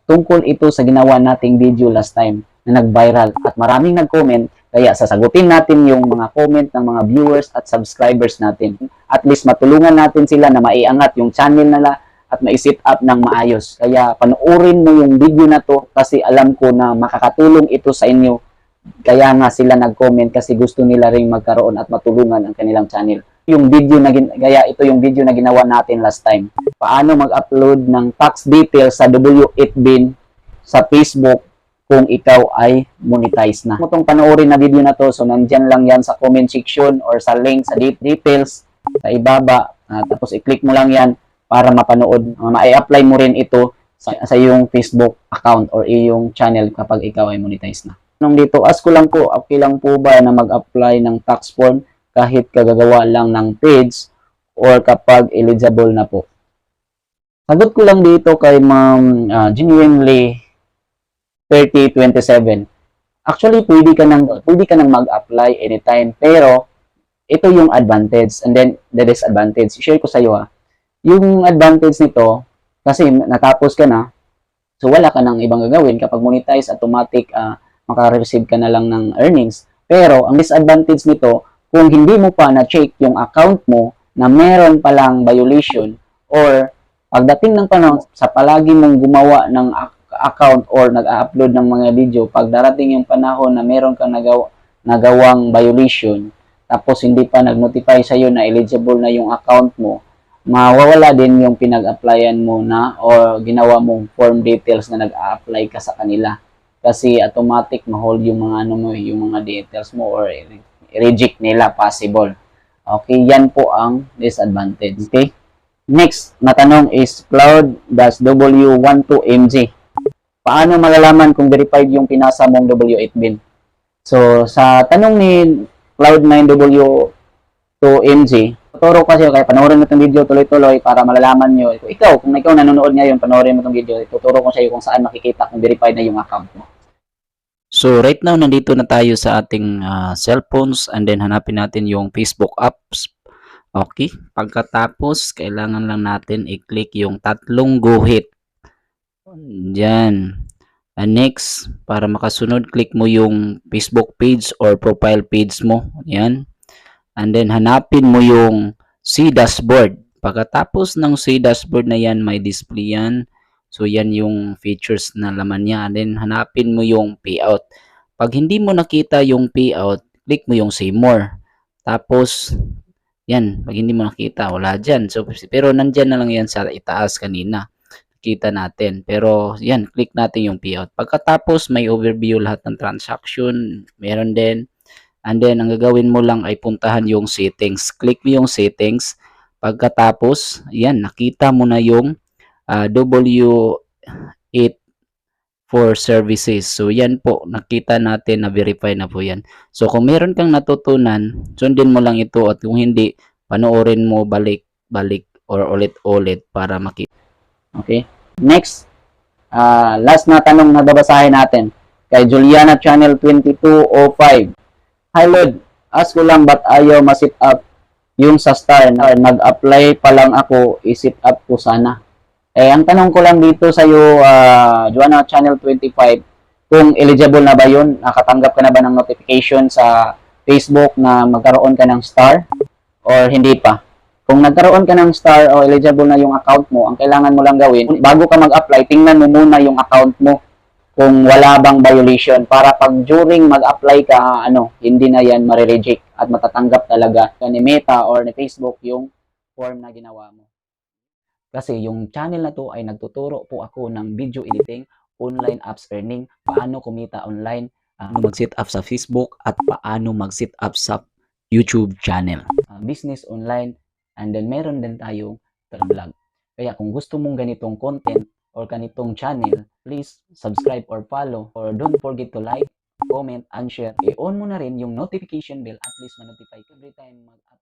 Tungkol ito sa ginawa nating video last time na nag-viral at maraming nag-comment, kaya sasagutin natin yung mga comment ng mga viewers at subscribers natin. At least matulungan natin sila na maiangat yung channel nila at ma-set up ng maayos. Kaya panoorin mo yung video na to kasi alam ko na makakatulong ito sa inyo. Kaya nga sila nag-comment kasi gusto nila ring magkaroon at matulungan ang kanilang channel. Kaya ito yung video na ginawa natin last time. Paano mag-upload ng tax details sa W8bin sa Facebook kung ikaw ay monetize na. Kung itong panoorin na video na to, so nandyan lang yan sa comment section or sa link sa details sa ibaba. Tapos i-click mo lang yan para mapanood. Ma-apply mo rin ito sa iyong Facebook account or iyong channel kapag ikaw ay monetize na. Nung dito, ask ko lang po, okay lang po ba na mag-apply ng tax form kahit kagagawa lang ng page or kapag eligible na po? Sagot ko lang dito kay Ma'am Genuinely 3027. Actually, pwede ka nang mag-apply anytime, pero ito yung advantage and then the disadvantage. I-share ko sa iyo Yung advantage nito, kasi natapos ka na, so wala ka nang ibang gagawin. Kapag monetize, automatic maka-receive ka na lang ng earnings. Pero ang disadvantage nito, kung hindi mo pa na-check yung account mo na meron palang violation or pagdating ng panahon sa palagi mong gumawa ng account or nag-upload ng mga video, pag darating yung panahon na meron kang nagawang violation, tapos hindi pa nag-notify sa iyo na eligible na yung account mo, mawawala din yung pinag-applyan mo na or ginawa mong form details na nag-a-apply ka sa kanila. Kasi automatic ma-hold yung mga yung mga details mo or reject nila possible. Okay, yan po ang disadvantage. Okay? Next na tanong is Cloud-W12MG. Paano malalaman kung verified yung pinasa mong W8bin? So, sa tanong ni Cloud9W2MG, tuturo kasi kaya panoorin mo itong video tuloy-tuloy para malalaman nyo. Kung ikaw nanonood ngayon, panoorin mo itong video, tuturo ko sa iyo kung saan makikita kung verified na yung account mo. So right now, nandito na tayo sa ating cellphones and then hanapin natin yung Facebook apps. Okay, pagkatapos, kailangan lang natin i-click yung tatlong guhit. Diyan. And next, para makasunod, click mo yung Facebook page or profile page mo. Yan. And then hanapin mo yung See Dashboard. Pagkatapos ng See Dashboard na yan, may display yan. So, yan yung features na laman niya. And then, hanapin mo yung payout. Pag hindi mo nakita yung payout, click mo yung see more. Tapos, yan. Pag hindi mo nakita, wala dyan. So, pero nandyan na lang yan sa itaas kanina. Kita natin. Pero, yan. Click natin yung payout. Pagkatapos, may overview lahat ng transaction. Meron din. And then, ang gagawin mo lang ay puntahan yung settings. Click mo yung settings. Pagkatapos, yan. Nakita mo na yung W8 for services. So, yan po. Nakita natin na verify na po yan. So, kung meron kang natutunan, sundin mo lang ito at kung hindi, panoorin mo balik or ulit-ulit para makita. Okay? Next, last na tanong na babasahin natin kay Juliana Channel 2205. Hi Lord, ask ko lang ba't ayaw ma-sit up yung sa star na nag-apply pa lang ako, i-sit up ko sana. Ang tanong ko lang dito sa iyo, Joanna Channel 25, kung eligible na ba yun? Nakatanggap ka na ba ng notification sa Facebook na magkaroon ka ng star? Or hindi pa? Kung nagkaroon ka ng star o eligible na yung account mo, ang kailangan mo lang gawin, bago ka mag-apply, tingnan mo muna yung account mo kung wala bang violation. Para pag during mag-apply ka, hindi na yan marireject at matatanggap talaga ni Meta or ni Facebook yung form na ginawa mo. Kasi yung channel na to ay nagtuturo po ako ng video editing, online apps earning, paano kumita online, paano mag-set up sa Facebook, at paano mag-set up sa YouTube channel. Business online, and then meron din tayong vlog. Kaya kung gusto mong ganitong content or ganitong channel, please subscribe or follow, or don't forget to like, comment, and share. I-on mo na rin yung notification bell at least ma-notify every time mag-upload